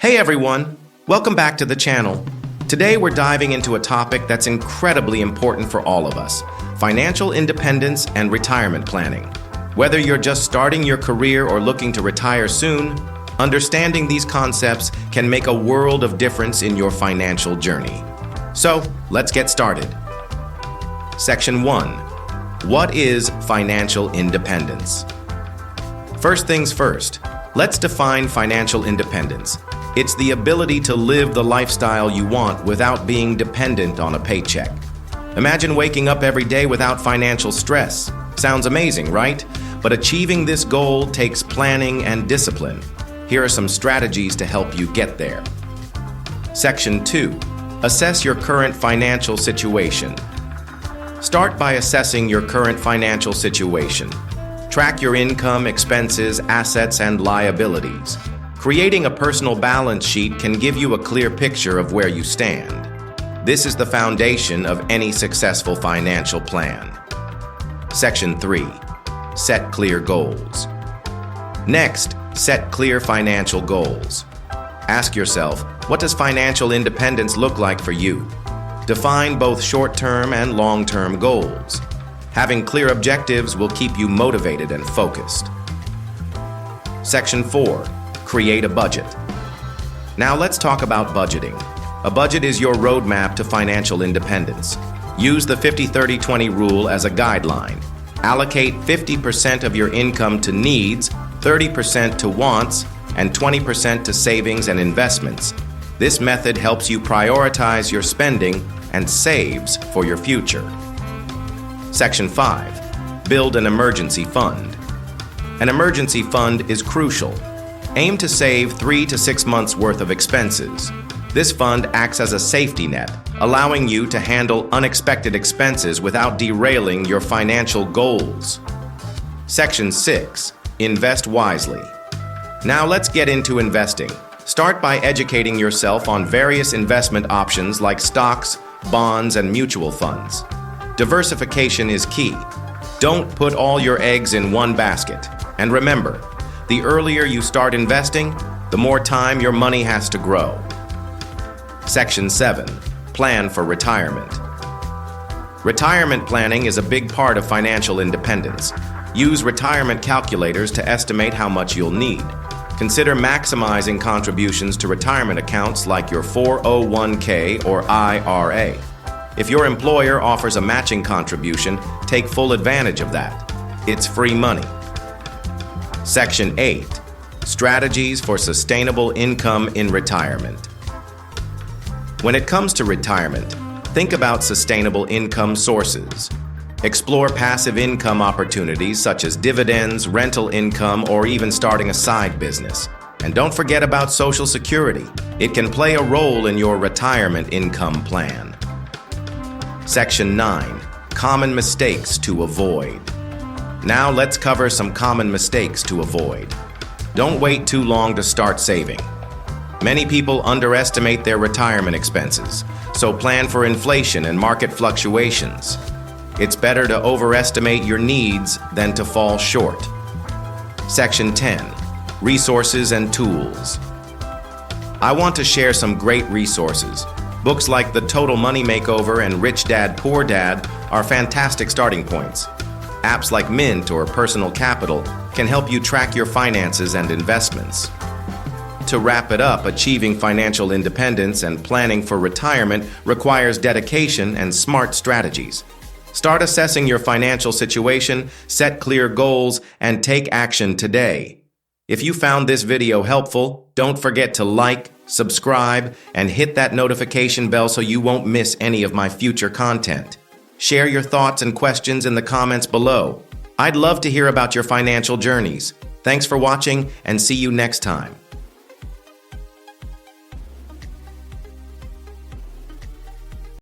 Hey everyone, welcome back to the channel. Today we're diving into a topic that's incredibly important for all of us: financial independence and retirement planning. Whether you're just starting your career or looking to retire soon, understanding these concepts can make a world of difference in your financial journey. So, let's get started. Section 1. What is financial independence? First things first, let's define financial independence. It's the ability to live the lifestyle you want without being dependent on a paycheck. Imagine waking up every day without financial stress. Sounds amazing, right? But achieving this goal takes planning and discipline. Here are some strategies to help you get there. Section 2. Assess your current financial situation. Start by assessing your current financial situation. Track your income, expenses, assets, and liabilities. Creating a personal balance sheet can give you a clear picture of where you stand. This is the foundation of any successful financial plan. Section 3. Set clear goals. Next, set clear financial goals. Ask yourself, what does financial independence look like for you? Define both short-term and long-term goals. Having clear objectives will keep you motivated and focused. Section 4. Create a budget. Now let's talk about budgeting. A budget is your roadmap to financial independence. Use the 50-30-20 rule as a guideline. Allocate 50% of your income to needs, 30% to wants, and 20% to savings and investments. This method helps you prioritize your spending and saves for your future. Section 5. Build an emergency fund. An emergency fund is crucial. Aim to save 3 to 6 months' worth of expenses. This fund acts as a safety net, allowing you to handle unexpected expenses without derailing your financial goals. Section 6. Invest wisely. Now let's get into investing. Start by educating yourself on various investment options like stocks, bonds, and mutual funds. Diversification is key. Don't put all your eggs in one basket. And remember, the earlier you start investing, the more time your money has to grow. Section 7. Plan for retirement. Retirement planning is a big part of financial independence. Use retirement calculators to estimate how much you'll need. Consider maximizing contributions to retirement accounts like your 401k or IRA. If your employer offers a matching contribution, take full advantage of that. It's free money. Section 8. Strategies for sustainable income in retirement. When it comes to retirement, think about sustainable income sources. Explore passive income opportunities such as dividends, rental income, or even starting a side business. And don't forget about Social Security. It can play a role in your retirement income plan. Section 9. Common mistakes to avoid. Now let's cover some common mistakes to avoid. Don't wait too long to start saving. Many people underestimate their retirement expenses, so plan for inflation and market fluctuations. It's better to overestimate your needs than to fall short. Section 10. Resources and tools. I want to share some great resources. Books like The Total Money Makeover and Rich Dad, Poor Dad are fantastic starting points. Apps like Mint or Personal Capital can help you track your finances and investments. To wrap it up, achieving financial independence and planning for retirement requires dedication and smart strategies. Start assessing your financial situation, set clear goals, and take action today. If you found this video helpful, don't forget to like, subscribe, and hit that notification bell so you won't miss any of my future content. Share your thoughts and questions in the comments below. I'd love to hear about your financial journeys. Thanks for watching, and see you next time.